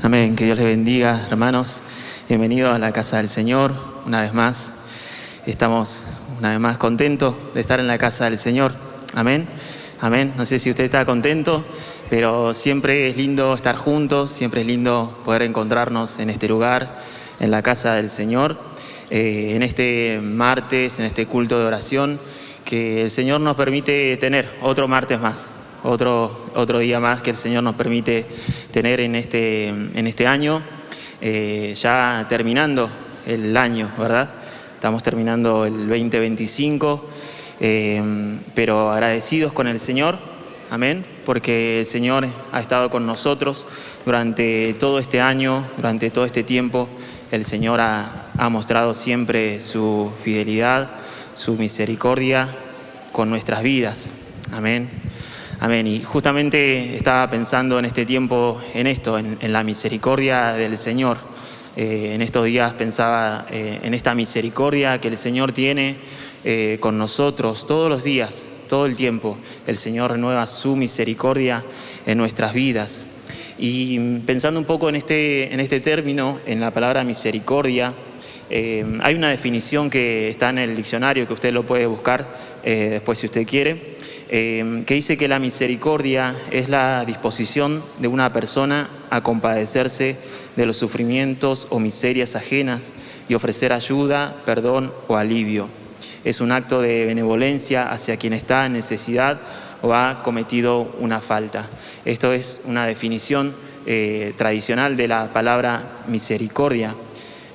Amén. Que Dios les bendiga, hermanos. Bienvenidos a la casa del Señor. Una vez más, estamos una vez más contentos de estar en la casa del Señor. Amén. Amén. No sé si usted está contento, pero siempre es lindo estar juntos, siempre es lindo poder encontrarnos en este lugar, en la casa del Señor, en este martes, en este culto de oración, que el Señor nos permite tener otro martes más. Otro día más que el Señor nos permite tener en este año, ya terminando el año, ¿verdad? Estamos terminando el 2025, pero agradecidos con el Señor, amén, porque el Señor ha estado con nosotros durante todo este año, durante todo este tiempo. El Señor ha mostrado siempre su fidelidad, su misericordia con nuestras vidas, amén. Amén. Y justamente estaba pensando en este tiempo, en la misericordia del Señor. En estos días pensaba en esta misericordia que el Señor tiene con nosotros todos los días, todo el tiempo. El Señor renueva su misericordia en nuestras vidas. Y pensando un poco en este término, en la palabra misericordia, hay una definición que está en el diccionario que usted lo puede buscar después si usted quiere. Que dice que la misericordia es la disposición de una persona a compadecerse de los sufrimientos o miserias ajenas y ofrecer ayuda, perdón o alivio. Es un acto de benevolencia hacia quien está en necesidad o ha cometido una falta. Esto es una definición tradicional de la palabra misericordia.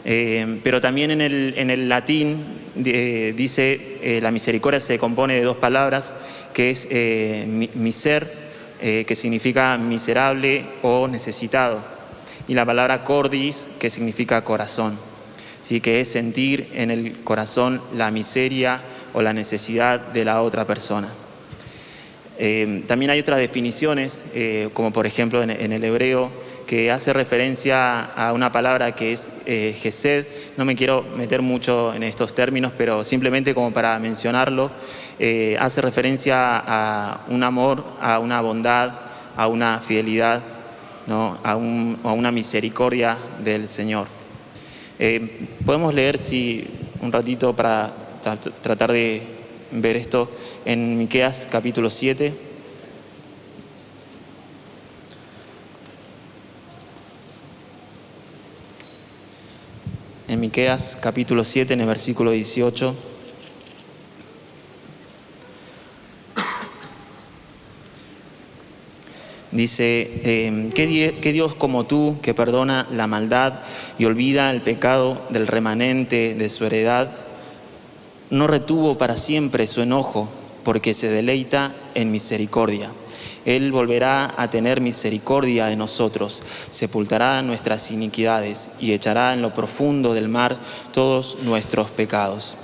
Pero también en el latín dice la misericordia se compone de dos palabras, que es miser, que significa miserable o necesitado, y la palabra cordis, que significa corazón, ¿sí? Que es sentir en el corazón la miseria o la necesidad de la otra persona. También hay otras definiciones, como por ejemplo en el hebreo, que hace referencia a una palabra que es gesed. No me quiero meter mucho en estos términos, pero simplemente como para mencionarlo, hace referencia a un amor, a una bondad, a una fidelidad, ¿no? a una misericordia del Señor. Podemos leer un ratito para tratar de ver esto en Miqueas capítulo 7. En Miqueas capítulo 7, en el versículo 18. Dice, ¿qué Dios como tú que perdona la maldad y olvida el pecado del remanente de su heredad? No retuvo para siempre su enojo, porque se deleita en misericordia. Él volverá a tener misericordia de nosotros, sepultará nuestras iniquidades y echará en lo profundo del mar todos nuestros pecados.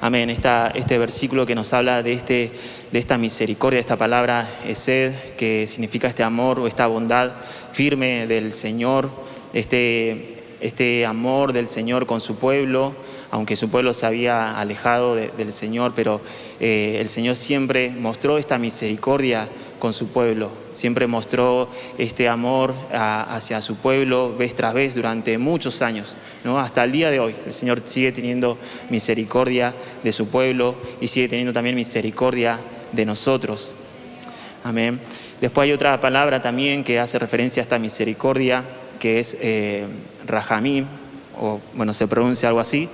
Amén. Este versículo que nos habla de esta misericordia, esta palabra esed, que significa este amor o esta bondad firme del Señor, este amor del Señor con su pueblo, aunque su pueblo se había alejado del Señor, pero el Señor siempre mostró esta misericordia con su pueblo, siempre mostró este amor hacia su pueblo vez tras vez durante muchos años, ¿no? Hasta el día de hoy el Señor sigue teniendo misericordia de su pueblo y sigue teniendo también misericordia de nosotros. Amén. Después hay otra palabra también que hace referencia a esta misericordia, que es rahamim, o bueno, se pronuncia algo así,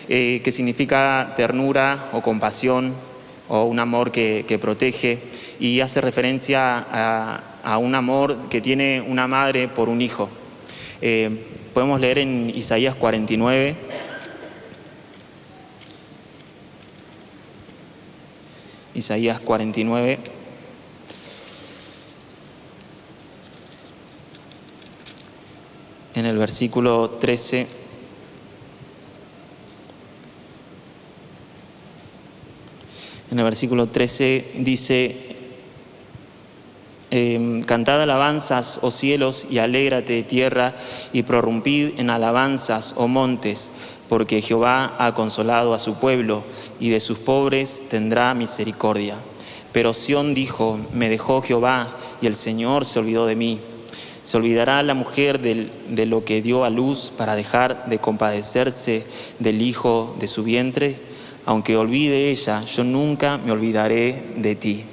que significa ternura o compasión, o un amor que protege, y hace referencia a un amor que tiene una madre por un hijo. Podemos leer en Isaías 49. Isaías 49. En el versículo 13. En el versículo 13 dice, cantad alabanzas, oh cielos, y alégrate, tierra, y prorrumpid en alabanzas, oh montes, porque Jehová ha consolado a su pueblo, y de sus pobres tendrá misericordia. Pero Sión dijo, me dejó Jehová, y el Señor se olvidó de mí. ¿Se olvidará la mujer de lo que dio a luz para dejar de compadecerse del hijo de su vientre? Aunque olvide ella, yo nunca me olvidaré de ti.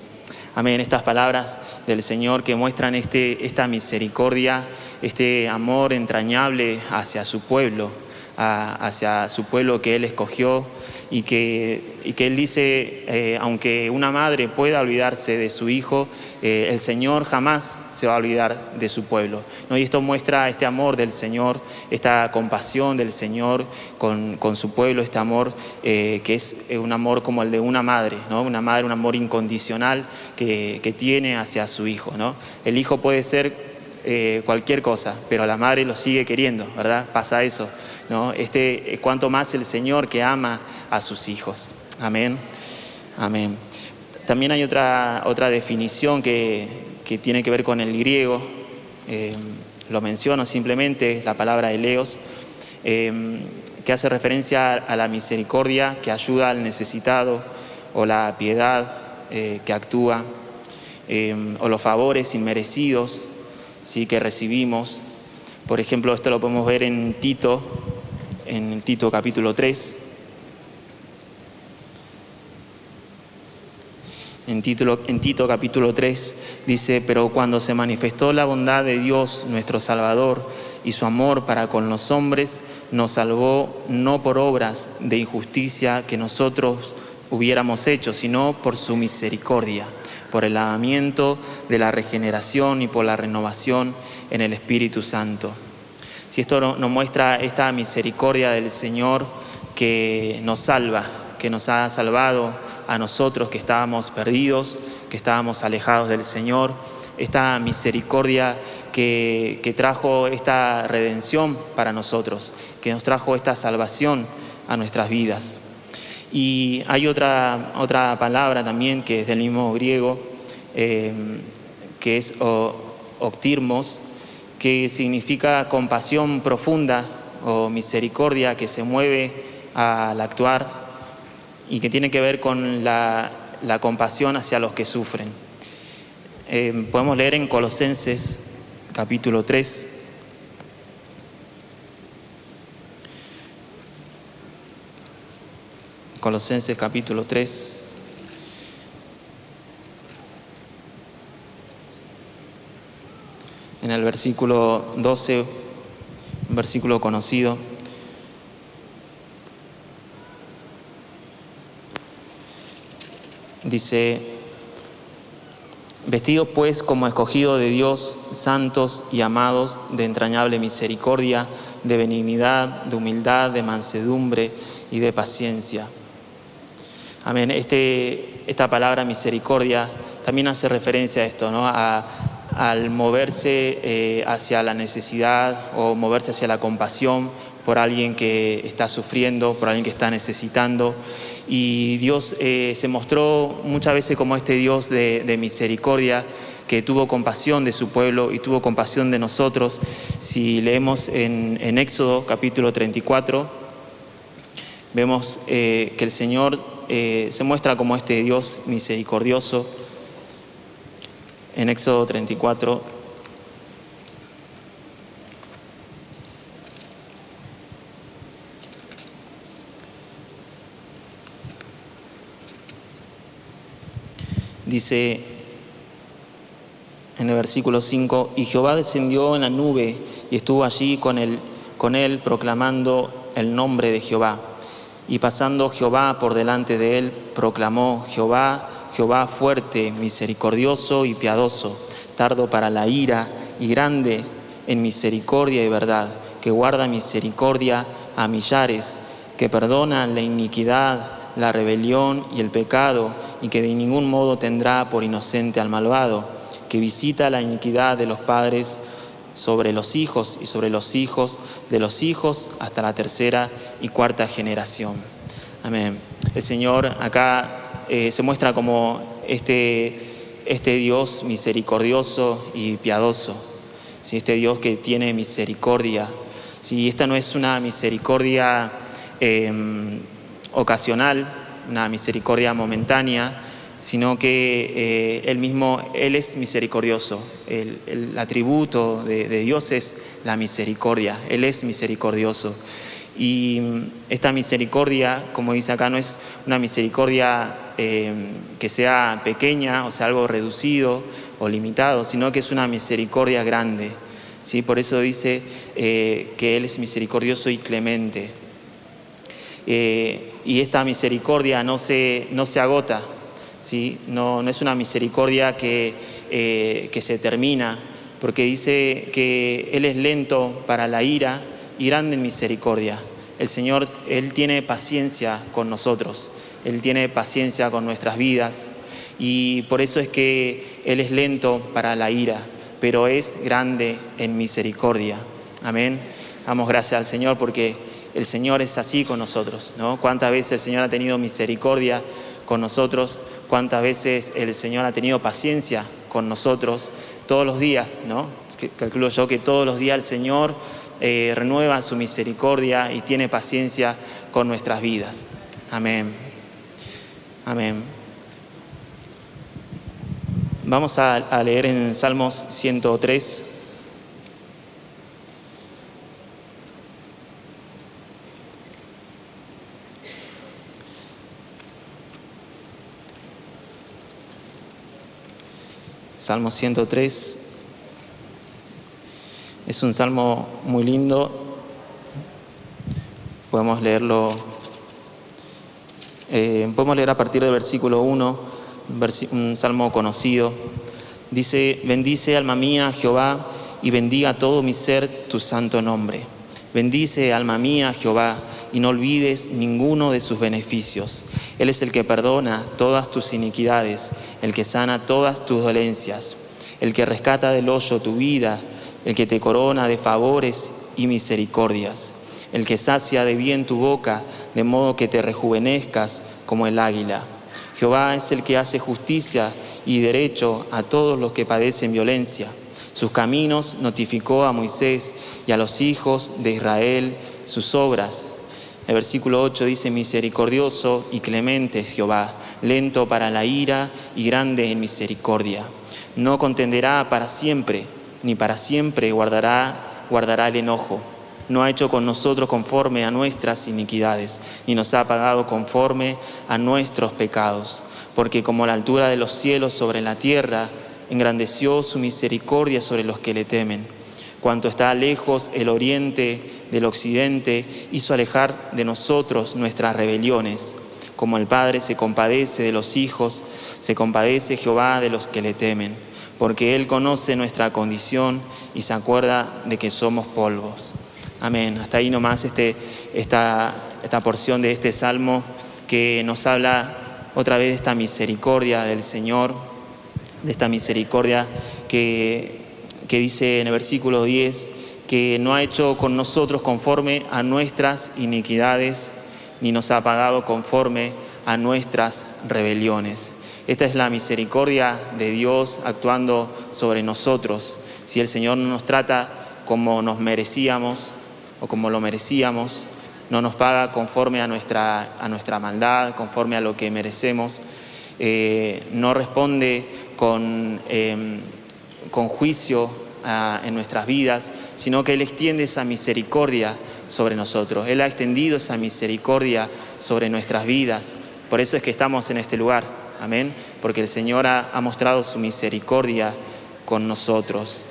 Amén. Estas palabras del Señor que muestran esta misericordia, este amor entrañable hacia su pueblo que Él escogió y que Él dice, aunque una madre pueda olvidarse de su hijo, el Señor jamás se va a olvidar de su pueblo, ¿no? Y esto muestra este amor del Señor, esta compasión del Señor con su pueblo, este amor que es un amor como el de una madre, ¿no? Una madre, un amor incondicional que tiene hacia su hijo, ¿no? El hijo puede ser cualquier cosa, pero la madre lo sigue queriendo, ¿verdad? Pasa eso, ¿no? Cuanto más el Señor que ama a sus hijos. Amén. Amén. También hay otra definición que tiene que ver con el griego. Lo menciono simplemente, es la palabra eleos, que hace referencia a la misericordia que ayuda al necesitado, o la piedad que actúa, o los favores inmerecidos, ¿sí?, que recibimos. Por ejemplo, esto lo podemos ver en Tito capítulo 3. En Tito capítulo 3 dice: pero cuando se manifestó la bondad de Dios nuestro Salvador y su amor para con los hombres, nos salvó no por obras de injusticia que nosotros hubiéramos hecho, sino por su misericordia, por el lavamiento de la regeneración y por la renovación en el Espíritu Santo. Si esto nos muestra esta misericordia del Señor que nos salva, que nos ha salvado a nosotros que estábamos perdidos, que estábamos alejados del Señor, esta misericordia que trajo esta redención para nosotros, que nos trajo esta salvación a nuestras vidas. Y hay otra palabra también que es del mismo griego, que es oktirmos, que significa compasión profunda o misericordia que se mueve al actuar y que tiene que ver con la compasión hacia los que sufren. Podemos leer en Colosenses capítulo 3. Colosenses capítulo 3. En el versículo 12, un versículo conocido. Dice: vestidos pues como escogidos de Dios, santos y amados, de entrañable misericordia, de benignidad, de humildad, de mansedumbre y de paciencia. Amén. Esta palabra misericordia también hace referencia a esto, ¿no? Al moverse hacia la necesidad o moverse hacia la compasión por alguien que está sufriendo, por alguien que está necesitando. Y Dios se mostró muchas veces como este Dios de misericordia, que tuvo compasión de su pueblo y tuvo compasión de nosotros. Si leemos en Éxodo capítulo 34, vemos que el Señor se muestra como este Dios misericordioso. En Éxodo 34, dice en el versículo 5: y Jehová descendió en la nube y estuvo allí con él proclamando el nombre de Jehová. Y pasando Jehová por delante de él, proclamó: Jehová, Jehová fuerte, misericordioso y piadoso, tardo para la ira y grande en misericordia y verdad, que guarda misericordia a millares, que perdona la iniquidad, la rebelión y el pecado, y que de ningún modo tendrá por inocente al malvado, que visita la iniquidad de los padres sobre los hijos y sobre los hijos de los hijos hasta la tercera y cuarta generación. Amén. El Señor acá se muestra como este Dios misericordioso y piadoso, ¿sí? Este Dios que tiene misericordia. ¿Sí? Esta no es una misericordia ocasional, una misericordia momentánea, sino que Él mismo, Él es misericordioso. El atributo de Dios es la misericordia. Él es misericordioso. Y esta misericordia, como dice acá, no es una misericordia que sea pequeña, o sea, algo reducido o limitado, sino que es una misericordia grande, ¿sí? Por eso dice que Él es misericordioso y clemente. Y esta misericordia no se agota, ¿sí? No es una misericordia que se termina, porque dice que Él es lento para la ira y grande en misericordia. El Señor, Él tiene paciencia con nosotros, Él tiene paciencia con nuestras vidas, y por eso es que Él es lento para la ira, pero es grande en misericordia. Amén. Damos gracias al Señor porque el Señor es así con nosotros, ¿no? Cuántas veces el Señor ha tenido misericordia con nosotros, cuántas veces el Señor ha tenido paciencia con nosotros, todos los días, ¿no? Calculo yo que todos los días el Señor renueva su misericordia y tiene paciencia con nuestras vidas. Amén. Amén. Vamos a leer en Salmos 103. Salmo 103 es un salmo muy lindo, podemos leerlo, podemos leer a partir del versículo 1, un salmo conocido. Dice: bendice alma mía a Jehová y bendiga todo mi ser tu santo nombre. Bendice alma mía a Jehová y no olvides ninguno de sus beneficios. Él es el que perdona todas tus iniquidades, el que sana todas tus dolencias, el que rescata del hoyo tu vida, el que te corona de favores y misericordias, el que sacia de bien tu boca, de modo que te rejuvenezcas como el águila. Jehová es el que hace justicia y derecho a todos los que padecen violencia. Sus caminos notificó a Moisés y a los hijos de Israel sus obras. El versículo 8 dice: misericordioso y clemente es Jehová, lento para la ira y grande en misericordia. No contenderá para siempre, ni para siempre guardará el enojo. No ha hecho con nosotros conforme a nuestras iniquidades, ni nos ha pagado conforme a nuestros pecados. Porque como la altura de los cielos sobre la tierra, engrandeció su misericordia sobre los que le temen. Cuanto está lejos el oriente del occidente, hizo alejar de nosotros nuestras rebeliones. Como el Padre se compadece de los hijos, se compadece Jehová de los que le temen. Porque Él conoce nuestra condición y se acuerda de que somos polvos. Amén. Hasta ahí nomás esta porción de este salmo que nos habla otra vez de esta misericordia del Señor, de esta misericordia que dice en el versículo 10 que no ha hecho con nosotros conforme a nuestras iniquidades, ni nos ha pagado conforme a nuestras rebeliones. Esta es la misericordia de Dios actuando sobre nosotros. Si el Señor no nos trata como nos merecíamos o como lo merecíamos, no nos paga conforme a nuestra maldad, conforme a lo que merecemos, no responde con juicio en nuestras vidas, sino que Él extiende esa misericordia sobre nosotros. Él ha extendido esa misericordia sobre nuestras vidas. Por eso es que estamos en este lugar. Amén. Porque el Señor ha mostrado su misericordia con nosotros.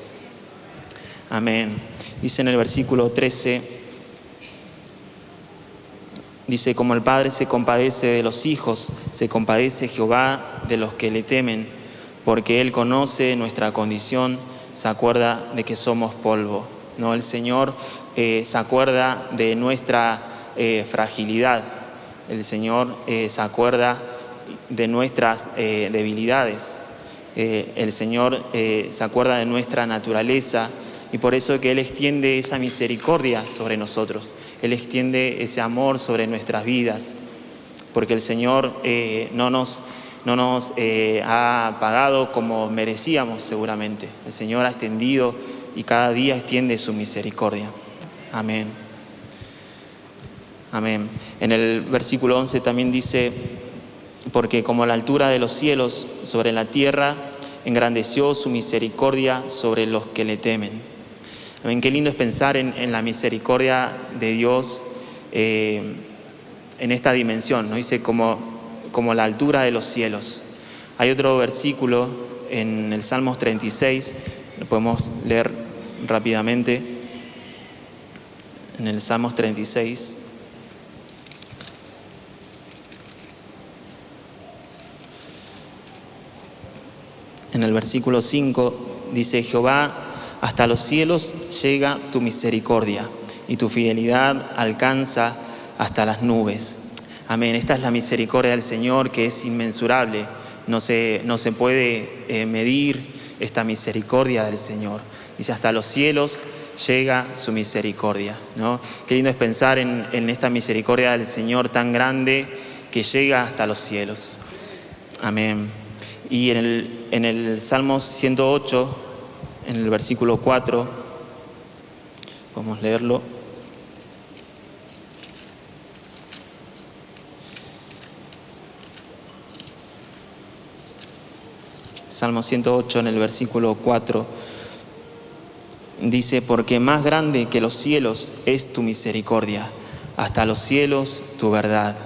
Amén. Dice en el versículo 13, dice: como el Padre se compadece de los hijos, se compadece Jehová de los que le temen, porque Él conoce nuestra condición, se acuerda de que somos polvo. ¿No? El Señor se acuerda de nuestra fragilidad. El Señor se acuerda de nuestras debilidades. El Señor se acuerda de nuestra naturaleza, y por eso es que Él extiende esa misericordia sobre nosotros. Él extiende ese amor sobre nuestras vidas, porque el Señor no nos ha pagado como merecíamos seguramente. El Señor ha extendido y cada día extiende su misericordia. Amén. Amén. En el versículo 11 también dice: porque como la altura de los cielos sobre la tierra, engrandeció su misericordia sobre los que le temen. Amén. Qué lindo es pensar en la misericordia de Dios en esta dimensión, ¿no? Dice como la altura de los cielos. Hay otro versículo en el Salmos 36, lo podemos leer rápidamente. En el Salmos 36. En el versículo 5 dice: Jehová, hasta los cielos llega tu misericordia y tu fidelidad alcanza hasta las nubes. Amén. Esta es la misericordia del Señor, que es inmensurable. No se puede medir esta misericordia del Señor. Dice: hasta los cielos llega su misericordia, ¿no? Qué lindo es pensar en esta misericordia del Señor tan grande que llega hasta los cielos. Amén. Y en el Salmo 108, en el versículo 4, podemos leerlo. Salmo 108, en el versículo 4, dice: porque más grande que los cielos es tu misericordia, hasta los cielos tu verdad.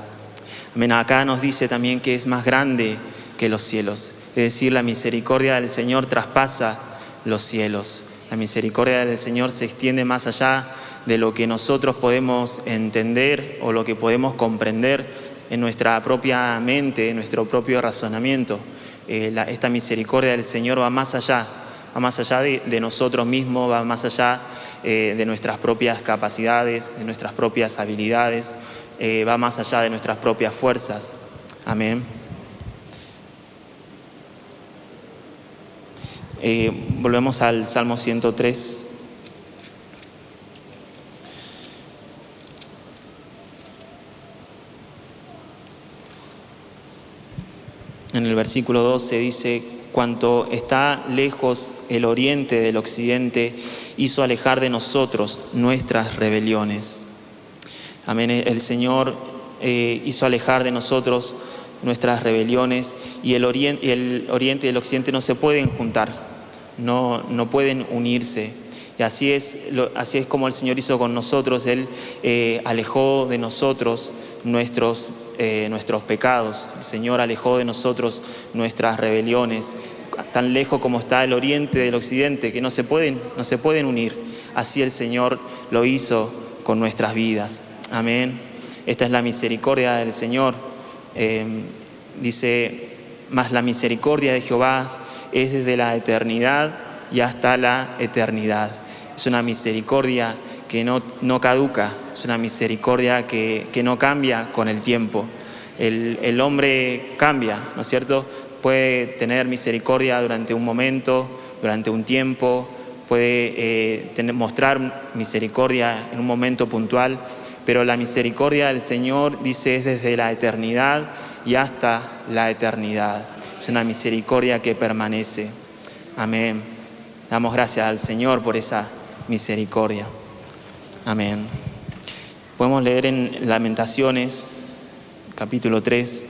Amén. Acá nos dice también que es más grande que los cielos. Es decir, la misericordia del Señor traspasa los cielos. La misericordia del Señor se extiende más allá de lo que nosotros podemos entender o lo que podemos comprender en nuestra propia mente, en nuestro propio razonamiento. Esta misericordia del Señor va más allá de nosotros mismos, va más allá de nuestras propias capacidades, de nuestras propias habilidades, va más allá de nuestras propias fuerzas. Amén. Volvemos al Salmo 103. En el versículo 12 dice: cuanto está lejos el oriente del occidente, hizo alejar de nosotros nuestras rebeliones. Amén. El Señor hizo alejar de nosotros nuestras rebeliones, y el oriente y el occidente no se pueden juntar. No pueden unirse. Y así es como el Señor hizo con nosotros. Él alejó de nosotros nuestros pecados. El Señor alejó de nosotros nuestras rebeliones. Tan lejos como está el oriente del occidente, que no se pueden unir. Así el Señor lo hizo con nuestras vidas. Amén. Esta es la misericordia del Señor. Dice: mas la misericordia de Jehová es desde la eternidad y hasta la eternidad. Es una misericordia que no caduca, es una misericordia que no cambia con el tiempo. El hombre cambia, ¿no es cierto? Puede tener misericordia durante un momento, durante un tiempo, puede mostrar misericordia en un momento puntual, pero la misericordia del Señor, dice, es desde la eternidad y hasta la eternidad. Es una misericordia que permanece. Amén. Damos gracias al Señor por esa misericordia. Amén. Podemos leer en Lamentaciones, capítulo 3.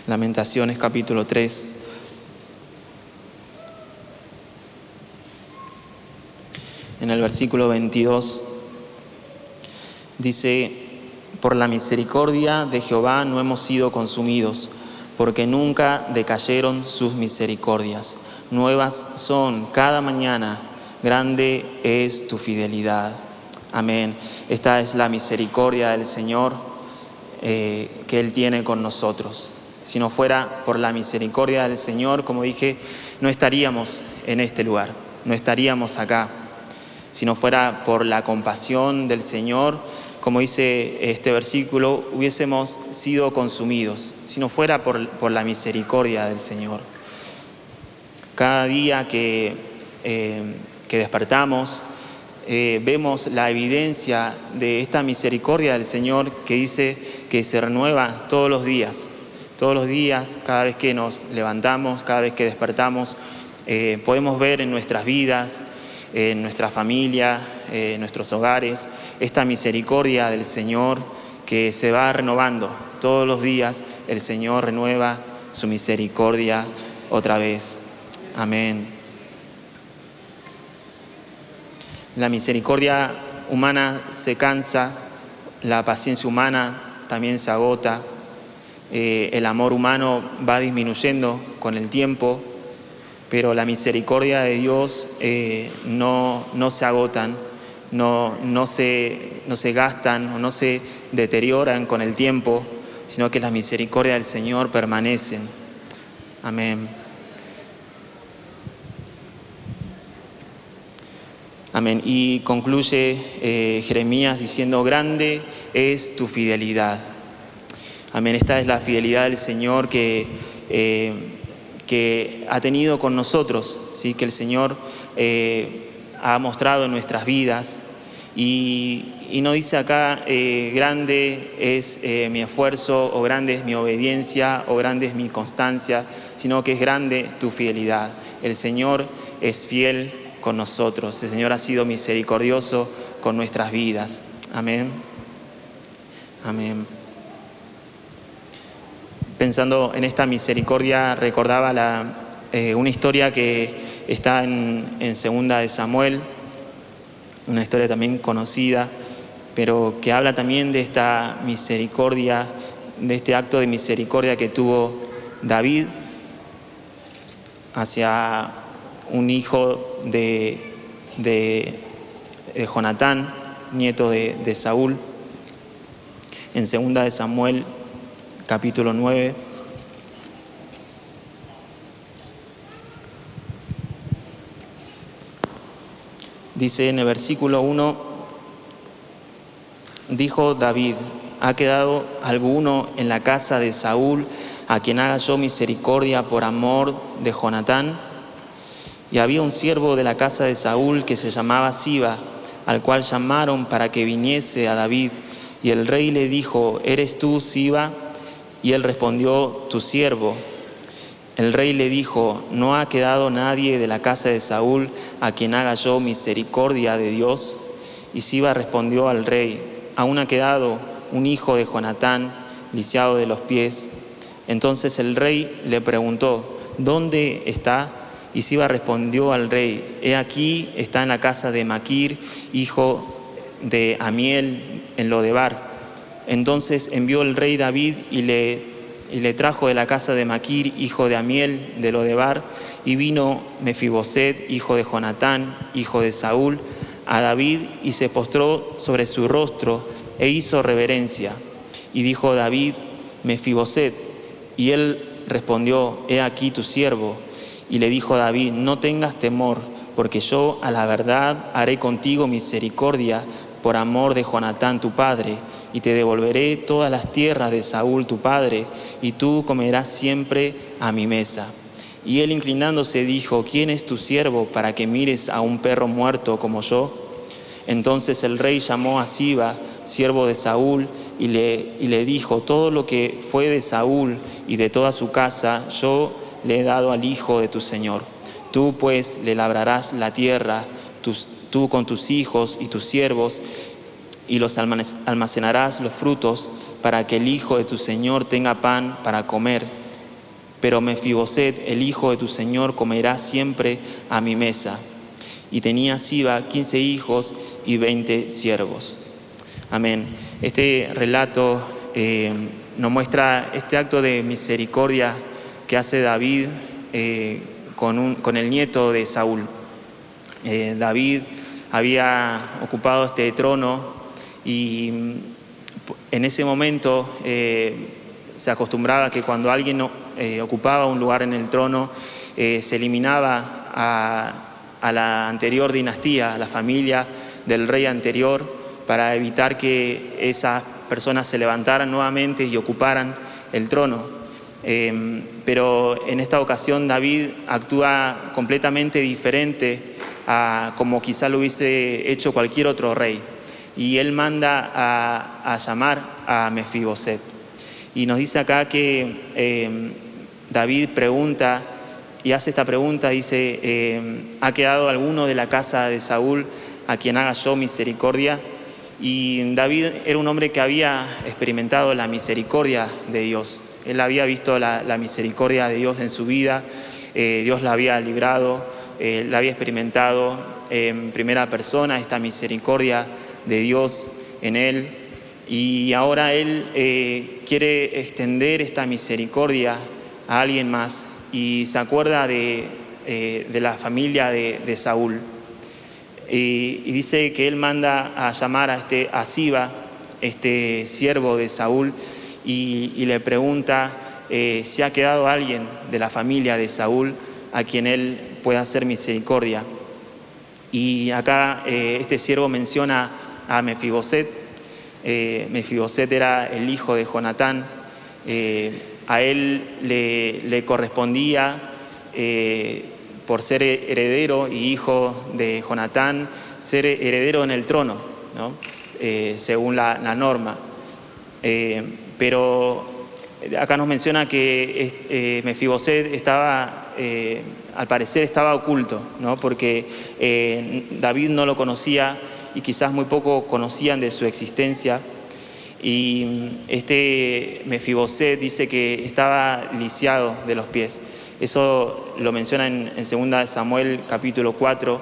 Lamentaciones, capítulo 3. En el versículo 22 dice: por la misericordia de Jehová no hemos sido consumidos, porque nunca decayeron sus misericordias. Nuevas son cada mañana, grande es tu fidelidad. Amén. Esta es la misericordia del Señor que Él tiene con nosotros. Si no fuera por la misericordia del Señor, como dije, no estaríamos en este lugar, no estaríamos acá. Si no fuera por la compasión del Señor, como dice este versículo, hubiésemos sido consumidos. Si no fuera por la misericordia del Señor. Cada día que despertamos, vemos la evidencia de esta misericordia del Señor, que dice que se renueva todos los días. Todos los días, cada vez que nos levantamos, cada vez que despertamos, podemos ver en nuestras vidas en nuestra familia, en nuestros hogares, esta misericordia del Señor que se va renovando. Todos los días el Señor renueva su misericordia otra vez. Amén. La misericordia humana se cansa, la paciencia humana también se agota, el amor humano va disminuyendo con el tiempo, pero la misericordia de Dios no se agotan, no se gastan o no se deterioran con el tiempo, sino que la misericordia del Señor permanecen. Amén. Amén. Y concluye Jeremías diciendo: grande es tu fidelidad. Amén. Esta es la fidelidad del Señor que ha tenido con nosotros, ¿sí? Que el Señor ha mostrado en nuestras vidas. Y no dice acá, grande es mi esfuerzo, o grande es mi obediencia, o grande es mi constancia, sino que es grande tu fidelidad. El Señor es fiel con nosotros. El Señor ha sido misericordioso con nuestras vidas. Amén. Amén. Pensando en esta misericordia, recordaba una historia que está en Segunda de Samuel, una historia también conocida, pero que habla también de esta misericordia, de este acto de misericordia que tuvo David hacia un hijo de Jonatán, nieto de Saúl, en Segunda de Samuel, capítulo 9. Dice en el versículo 1, dijo David: ¿ha quedado alguno en la casa de Saúl a quien haga yo misericordia por amor de Jonatán? Y había un siervo de la casa de Saúl que se llamaba Siba, al cual llamaron para que viniese a David. Y el rey le dijo: ¿eres tú, Siba? Y él respondió: tu siervo. El rey le dijo: ¿no ha quedado nadie de la casa de Saúl a quien haga yo misericordia de Dios? Y Siba respondió al rey: aún ha quedado un hijo de Jonatán, lisiado de los pies. Entonces el rey le preguntó: ¿dónde está? Y Siba respondió al rey: he aquí, está en la casa de Maquir, hijo de Amiel, en Lodebar. Entonces envió el rey David y le trajo de la casa de Maquir, hijo de Amiel, de Lodebar, y vino Mefiboset, hijo de Jonatán, hijo de Saúl, a David, y se postró sobre su rostro e hizo reverencia. Y dijo David: Mefiboset. Y él respondió: he aquí tu siervo. Y le dijo David: no tengas temor, porque yo a la verdad haré contigo misericordia por amor de Jonatán tu padre, y te devolveré todas las tierras de Saúl tu padre, y tú comerás siempre a mi mesa. Y él, inclinándose, dijo: ¿quién es tu siervo para que mires a un perro muerto como yo? Entonces el rey llamó a Siba, siervo de Saúl, y le dijo: todo lo que fue de Saúl y de toda su casa yo le he dado al hijo de tu señor. Tú pues le labrarás la tierra, tú con tus hijos y tus siervos, y los almacenarás los frutos, para que el hijo de tu señor tenga pan para comer. Pero Mefiboset, el hijo de tu señor, comerá siempre a mi mesa. Y tenía Siba 15 hijos y 20 siervos. Amén. Este relato nos muestra este acto de misericordia que hace David con el nieto de Saúl. David había ocupado este trono y en ese momento se acostumbraba que cuando alguien ocupaba un lugar en el trono, se eliminaba a la anterior dinastía, a la familia del rey anterior, para evitar que esas personas se levantaran nuevamente y ocuparan el trono. Pero en esta ocasión David actúa completamente diferente a como quizá lo hubiese hecho cualquier otro rey. Y él manda a llamar a Mefiboset. Y nos dice acá que David pregunta y hace esta pregunta, dice, ¿ha quedado alguno de la casa de Saúl a quien haga yo misericordia? Y David era un hombre que había experimentado la misericordia de Dios. Él había visto la misericordia de Dios en su vida, Dios la había librado, la había experimentado en primera persona, esta misericordia de Dios en él. Y ahora él quiere extender esta misericordia a alguien más y se acuerda de la familia de Saúl. Y dice que él manda a llamar a Siba, este siervo de Saúl, y le pregunta si ha quedado alguien de la familia de Saúl a quien él pueda hacer misericordia. Y acá este siervo menciona a Mefiboset. Mefiboset era el hijo de Jonatán. A él le correspondía, por ser heredero y hijo de Jonatán, ser heredero en el trono, ¿no? Según la norma. Pero acá nos menciona que Mefiboset estaba, al parecer estaba oculto, ¿no? Porque David no lo conocía y quizás muy poco conocían de su existencia. Y este Mefiboset dice que estaba lisiado de los pies. Eso lo menciona en 2 Samuel capítulo 4,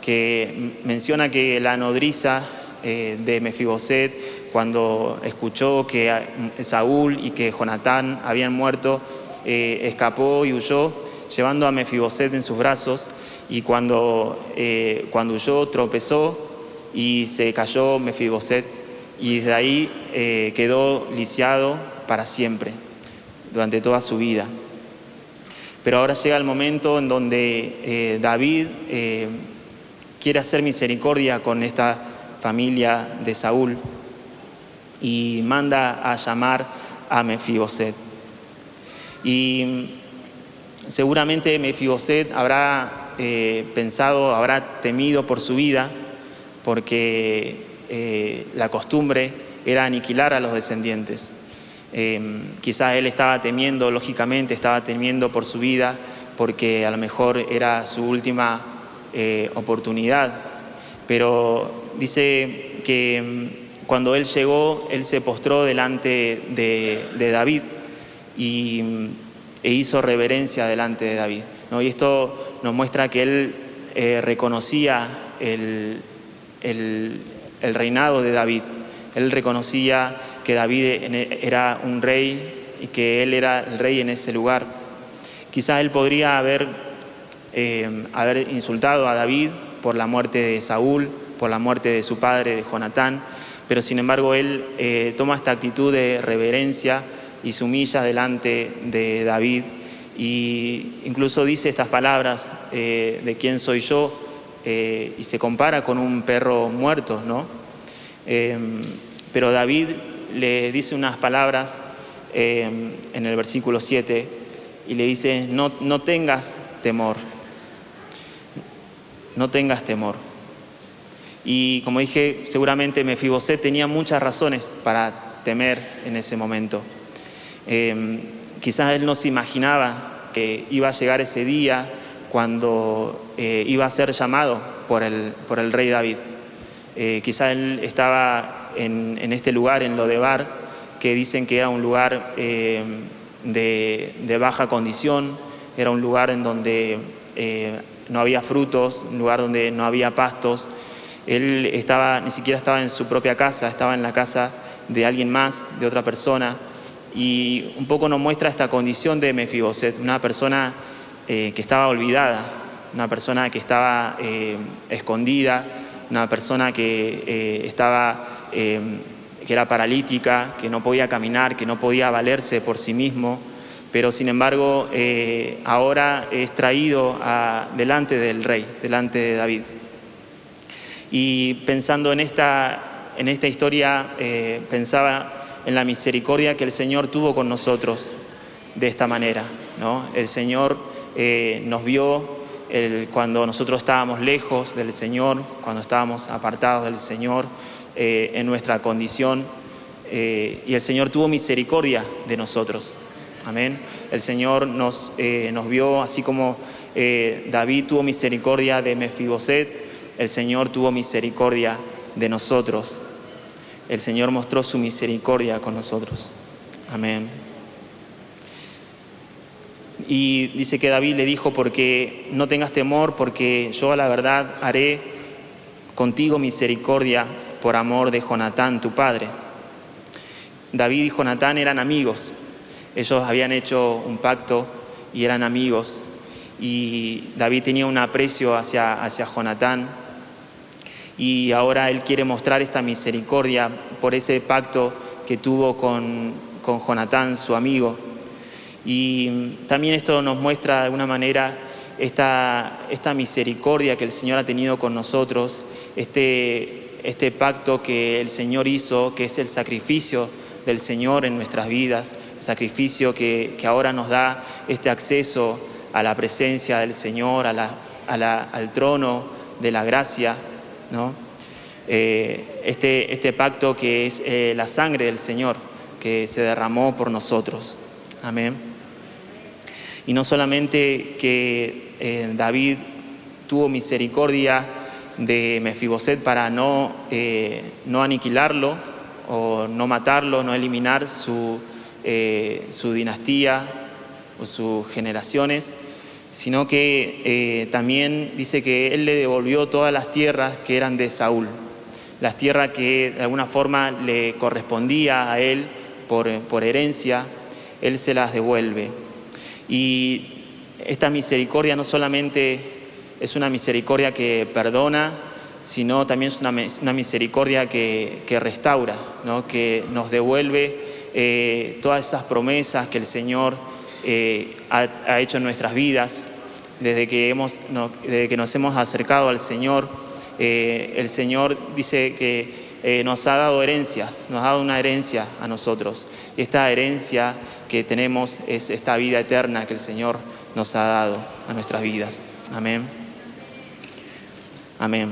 que menciona que la nodriza de Mefiboset, cuando escuchó que Saúl y que Jonatán habían muerto, escapó y huyó, llevando a Mefiboset en sus brazos, y cuando huyó tropezó y se cayó Mefiboset, y desde ahí quedó lisiado para siempre, durante toda su vida. Pero ahora llega el momento en donde David quiere hacer misericordia con esta familia de Saúl y manda a llamar a Mefiboset. Y seguramente Mefiboset habrá pensado, habrá temido por su vida, porque la costumbre era aniquilar a los descendientes. Quizás él estaba temiendo, lógicamente estaba temiendo por su vida, porque a lo mejor era su última oportunidad. Pero dice que cuando él llegó, él se postró delante de David e hizo reverencia delante de David, ¿no? Y esto nos muestra que él reconocía el reinado de David. Él reconocía que David era un rey y que él era el rey en ese lugar. Quizás él podría haber insultado a David por la muerte de Saúl, por la muerte de su padre, de Jonatán, pero sin embargo él toma esta actitud de reverencia y se humilla delante de David, y incluso dice estas palabras de quién soy yo, y se compara con un perro muerto, ¿no? Pero David le dice unas palabras en el versículo 7 y le dice, no tengas temor, no tengas temor. Y como dije, seguramente Mefiboset tenía muchas razones para temer en ese momento. Quizás él no se imaginaba que iba a llegar ese día cuando iba a ser llamado por el rey David. Quizás él estaba en este lugar, en Lodebar, que dicen que era un lugar de baja condición, era un lugar en donde no había frutos, un lugar donde no había pastos. Él ni siquiera estaba en su propia casa, estaba en la casa de alguien más, de otra persona. Y un poco nos muestra esta condición de Mefiboset, una persona que estaba olvidada, una persona que estaba escondida, una persona que era paralítica, que no podía caminar, que no podía valerse por sí mismo, pero sin embargo ahora es traído delante del rey, delante de David. Y pensando en esta historia, pensaba en la misericordia que el Señor tuvo con nosotros de esta manera, ¿no? El Señor nos vio cuando nosotros estábamos lejos del Señor, cuando estábamos apartados del Señor, en nuestra condición, y el Señor tuvo misericordia de nosotros. Amén. El Señor nos vio, así como David tuvo misericordia de Mefiboset, el Señor tuvo misericordia de nosotros. El Señor mostró su misericordia con nosotros. Amén. Y dice que David le dijo, porque no tengas temor, porque yo a la verdad haré contigo misericordia por amor de Jonatán, tu padre. David y Jonatán eran amigos. Ellos habían hecho un pacto y eran amigos. Y David tenía un aprecio hacia Jonatán. Y ahora él quiere mostrar esta misericordia por ese pacto que tuvo con Jonatán, su amigo. Y también esto nos muestra de alguna manera esta misericordia que el Señor ha tenido con nosotros, este pacto que el Señor hizo, que es el sacrificio del Señor en nuestras vidas, el sacrificio que ahora nos da este acceso a la presencia del Señor, al trono de la gracia, ¿no? Este pacto que es la sangre del Señor que se derramó por nosotros. Amén. Y no solamente que David tuvo misericordia de Mefiboset para no aniquilarlo o no matarlo, no eliminar su dinastía o sus generaciones, sino que también dice que él le devolvió todas las tierras que eran de Saúl, las tierras que de alguna forma le correspondía a él por herencia, él se las devuelve. Y esta misericordia no solamente es una misericordia que perdona, sino también es una misericordia que restaura, ¿no? Que nos devuelve todas esas promesas que el Señor ha hecho en nuestras vidas. Desde que nos hemos acercado al Señor, el Señor dice que nos ha dado herencias, nos ha dado una herencia a nosotros. Y esta herencia que tenemos es esta vida eterna que el Señor nos ha dado a nuestras vidas. Amén. Amén.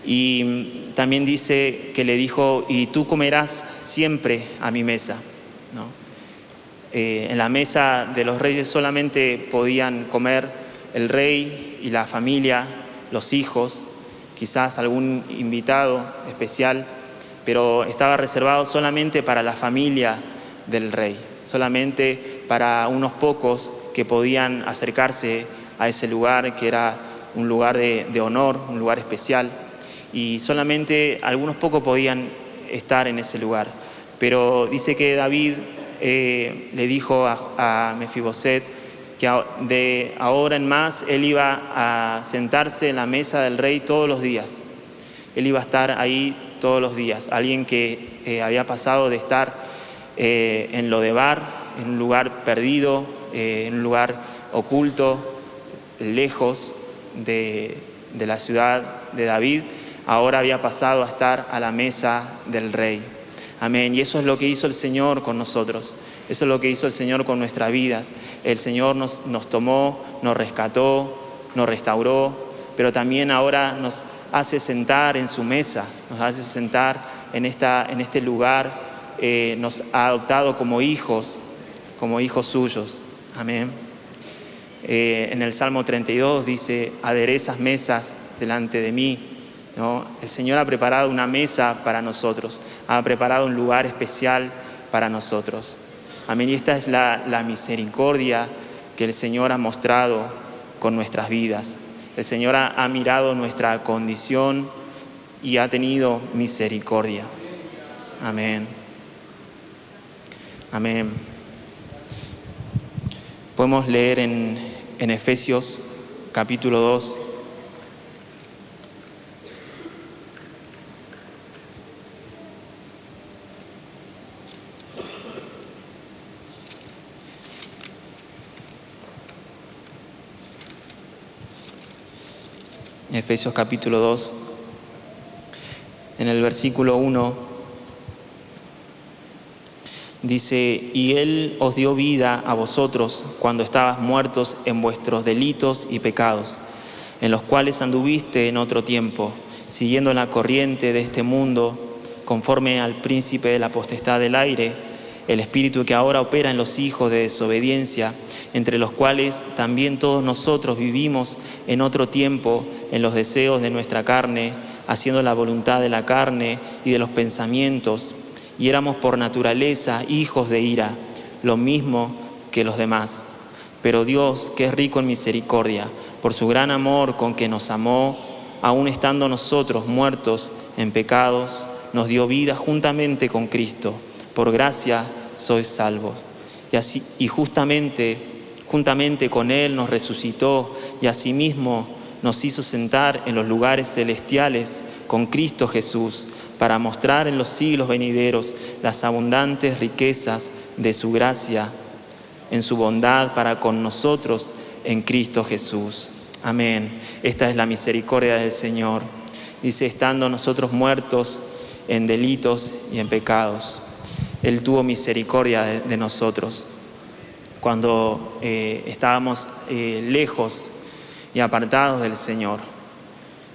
Y también dice que le dijo, y tú comerás siempre a mi mesa, ¿no? En la mesa de los reyes solamente podían comer el rey y la familia, los hijos, quizás algún invitado especial, pero estaba reservado solamente para la familia del rey, solamente para unos pocos que podían acercarse a ese lugar que era un lugar de honor, un lugar especial, y solamente algunos pocos podían estar en ese lugar. Pero dice que David le dijo a Mefiboset que de ahora en más él iba a sentarse en la mesa del rey todos los días. Él iba a estar ahí todos los días. Alguien que había pasado de estar en Lodebar, en un lugar perdido, en un lugar oculto, lejos de la ciudad de David, ahora había pasado a estar a la mesa del rey. Amén. Y eso es lo que hizo el Señor con nosotros. Eso es lo que hizo el Señor con nuestras vidas. El Señor nos tomó, nos rescató, nos restauró, pero también ahora nos hace sentar en su mesa, nos hace sentar en este lugar, nos ha adoptado como hijos suyos. Amén. En el Salmo 32 dice, aderezas mesas delante de mí, ¿no? El Señor ha preparado una mesa para nosotros, ha preparado un lugar especial para nosotros. Amén. Y esta es la misericordia que el Señor ha mostrado con nuestras vidas. El Señor ha mirado nuestra condición y ha tenido misericordia. Amén. Amén. Podemos leer en Efesios capítulo 2. Efesios capítulo 2, en el versículo 1, dice, y Él os dio vida a vosotros cuando estabas muertos en vuestros delitos y pecados, en los cuales anduviste en otro tiempo, siguiendo la corriente de este mundo, conforme al príncipe de la potestad del aire, el espíritu que ahora opera en los hijos de desobediencia, entre los cuales también todos nosotros vivimos en otro tiempo en los deseos de nuestra carne, haciendo la voluntad de la carne y de los pensamientos, y éramos por naturaleza hijos de ira, lo mismo que los demás. Pero Dios, que es rico en misericordia, por su gran amor con que nos amó, aun estando nosotros muertos en pecados, nos dio vida juntamente con Cristo. Por gracia sois salvos. Y juntamente con Él nos resucitó y asimismo nos hizo sentar en los lugares celestiales con Cristo Jesús, para mostrar en los siglos venideros las abundantes riquezas de su gracia, en su bondad para con nosotros en Cristo Jesús. Amén. Esta es la misericordia del Señor. Dice, estando nosotros muertos en delitos y en pecados, Él tuvo misericordia de nosotros. Cuando estábamos lejos y apartados del Señor.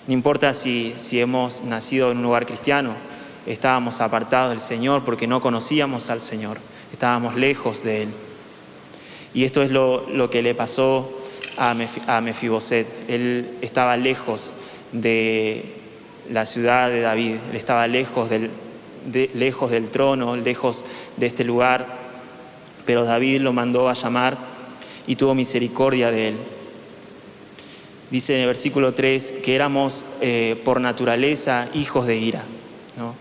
No importa si hemos nacido en un lugar cristiano, estábamos apartados del Señor porque no conocíamos al Señor, estábamos lejos de Él. Y esto es lo que le pasó a Mefiboset. Él estaba lejos de la ciudad de David, él estaba lejos del trono, lejos de este lugar, pero David lo mandó a llamar y tuvo misericordia de él. Dice en el versículo 3 que éramos por naturaleza hijos de ira, ¿no?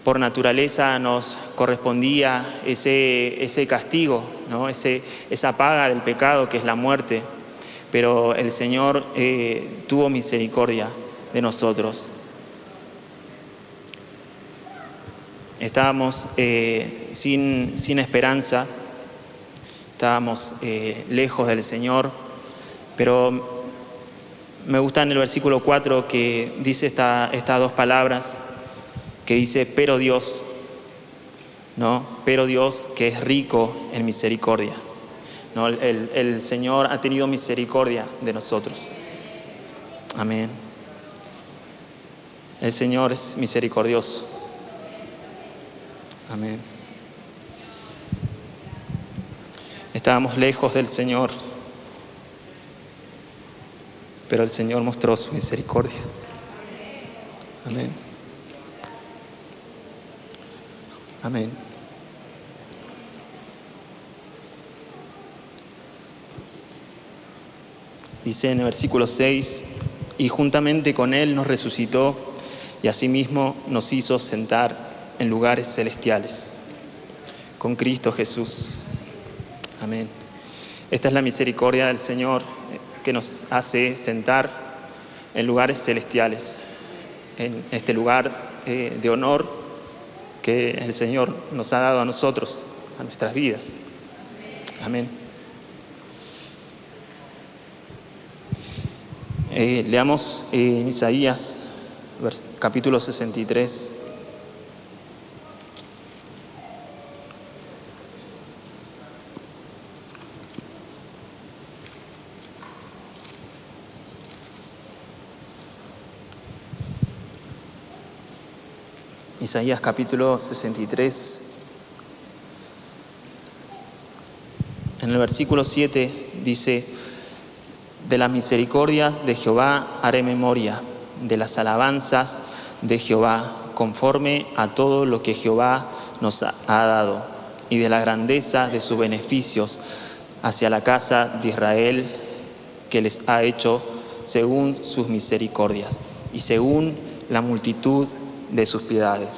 Por naturaleza nos correspondía ese castigo, ¿no? Esa paga del pecado que es la muerte, pero el Señor tuvo misericordia de nosotros. Estábamos sin esperanza, estábamos lejos del Señor, pero me gusta en el versículo 4 que dice estas dos palabras, que dice, pero Dios, ¿no? Pero Dios que es rico en misericordia, ¿no? El Señor ha tenido misericordia de nosotros. Amén. El Señor es misericordioso. Amén. Estábamos lejos del Señor, pero el Señor mostró su misericordia. Amén. Amén. Dice en el versículo 6, y juntamente con Él nos resucitó y asimismo nos hizo sentar en lugares celestiales con Cristo Jesús. Amén. Esta es la misericordia del Señor, que nos hace sentar en lugares celestiales, en este lugar de honor que el Señor nos ha dado a nosotros, a nuestras vidas. Amén. Leamos en Isaías, capítulo 63. Isaías capítulo 63, en el versículo 7 dice, de las misericordias de Jehová haré memoria, de las alabanzas de Jehová, conforme a todo lo que Jehová nos ha dado, y de la grandeza de sus beneficios hacia la casa de Israel, que les ha hecho según sus misericordias, y según la multitud de sus piedades.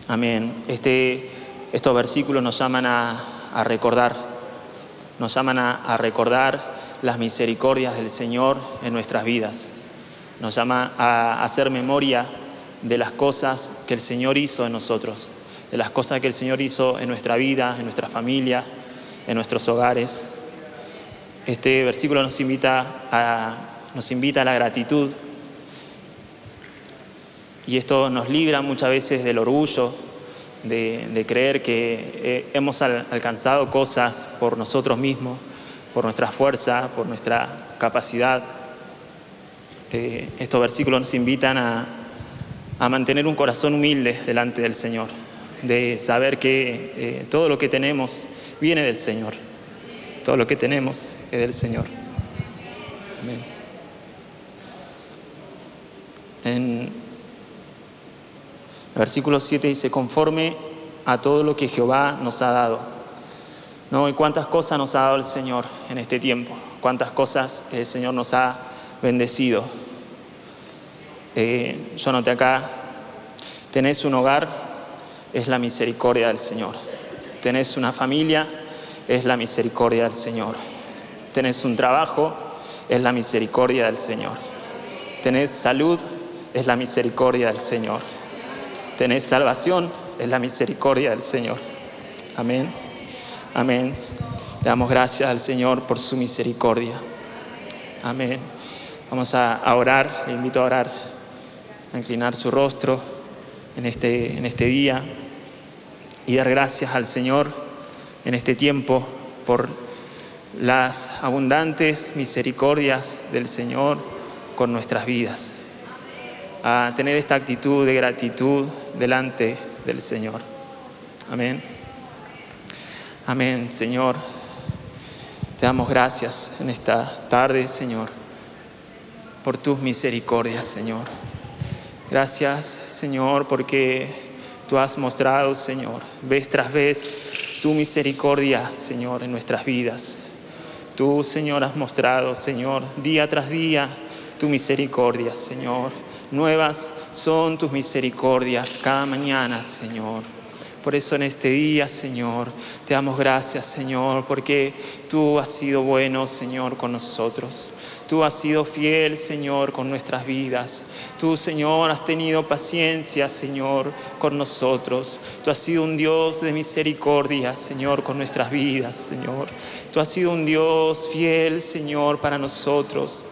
Amén. Estos versículos nos llaman a recordar, las misericordias del Señor en nuestras vidas. Nos llama a hacer memoria de las cosas que el Señor hizo en nosotros, de las cosas que el Señor hizo en nuestra vida, en nuestra familia, en nuestros hogares. Este versículo nos invita a la gratitud. Y esto nos libra muchas veces del orgullo, de creer que hemos alcanzado cosas por nosotros mismos, por nuestra fuerza, por nuestra capacidad. Estos versículos nos invitan a mantener un corazón humilde delante del Señor, de saber que todo lo que tenemos viene del Señor. Todo lo que tenemos es del Señor. Amén. En el versículo 7 dice, conforme a todo lo que Jehová nos ha dado. ¿No? Y cuántas cosas nos ha dado el Señor en este tiempo. Cuántas cosas el Señor nos ha bendecido. Yo anoté acá, tenés un hogar, es la misericordia del Señor. Tenés una familia, es la misericordia del Señor. Tenés un trabajo, es la misericordia del Señor. Tenés salud, es la misericordia del Señor. Tenés salvación, es la misericordia del Señor. Amén. Amén. Le damos gracias al Señor por su misericordia. Amén. Vamos a orar, le invito a orar, a inclinar su rostro en este día y dar gracias al Señor en este tiempo por las abundantes misericordias del Señor con nuestras vidas. A tener esta actitud de gratitud delante del Señor. Amén. Amén, Señor. Te damos gracias en esta tarde, Señor, por tus misericordias, Señor. Gracias, Señor, porque tú has mostrado, Señor, vez tras vez tu misericordia, Señor, en nuestras vidas. Tú, Señor, has mostrado, Señor, día tras día tu misericordia, Señor. Nuevas son tus misericordias cada mañana, Señor. Por eso en este día, Señor, te damos gracias, Señor, porque tú has sido bueno, Señor, con nosotros. Tú has sido fiel, Señor, con nuestras vidas. Tú, Señor, has tenido paciencia, Señor, con nosotros. Tú has sido un Dios de misericordia, Señor, con nuestras vidas, Señor. Tú has sido un Dios fiel, Señor, para nosotros.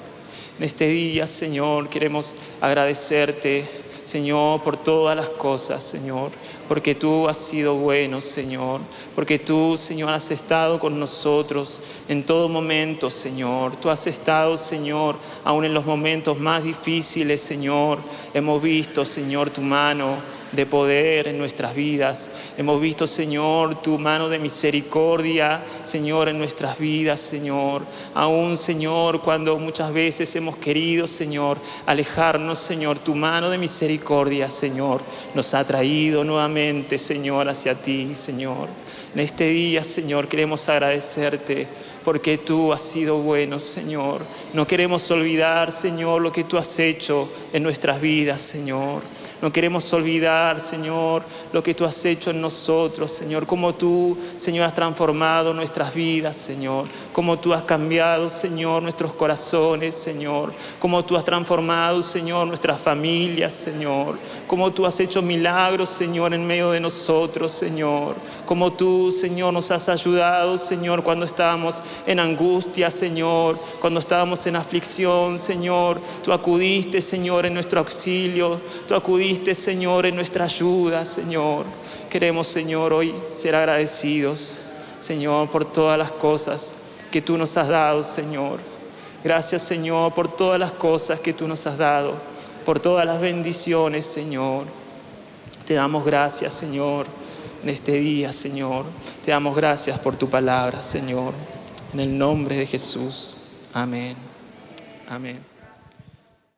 En este día, Señor, queremos agradecerte, Señor, por todas las cosas, Señor, porque tú has sido bueno, Señor, porque tú, Señor, has estado con nosotros en todo momento, Señor. Tú has estado, Señor, aún en los momentos más difíciles, Señor. Hemos visto, Señor, tu mano de poder en nuestras vidas. Hemos visto, Señor, tu mano de misericordia, Señor, en nuestras vidas, Señor. Aún, Señor, cuando muchas veces hemos querido, Señor, alejarnos, Señor, tu mano de misericordia, Señor, nos ha traído nuevamente, Señor, hacia ti, Señor. En este día, Señor, queremos agradecerte porque tú has sido bueno, Señor. No queremos olvidar, Señor, lo que tú has hecho en nuestras vidas, Señor. No queremos olvidar, Señor, lo que tú has hecho en nosotros, Señor. Cómo tú, Señor, has transformado nuestras vidas, Señor. Cómo tú has cambiado, Señor, nuestros corazones, Señor. Cómo tú has transformado, Señor, nuestras familias, Señor. Cómo tú has hecho milagros, Señor, en medio de nosotros, Señor. Cómo tú, Señor, nos has ayudado, Señor, cuando estábamos en angustia, Señor. Cuando estábamos en aflicción, Señor. Tú acudiste, Señor, en nuestro auxilio. Tú acudiste, Señor, en nuestra ayuda, Señor. Queremos, Señor, hoy ser agradecidos, Señor, por todas las cosas que tú nos has dado, Señor. Gracias, Señor, por todas las cosas que tú nos has dado, por todas las bendiciones, Señor. Te damos gracias, Señor, en este día, Señor. Te damos gracias por tu palabra, Señor. En el nombre de Jesús. Amén. Amén.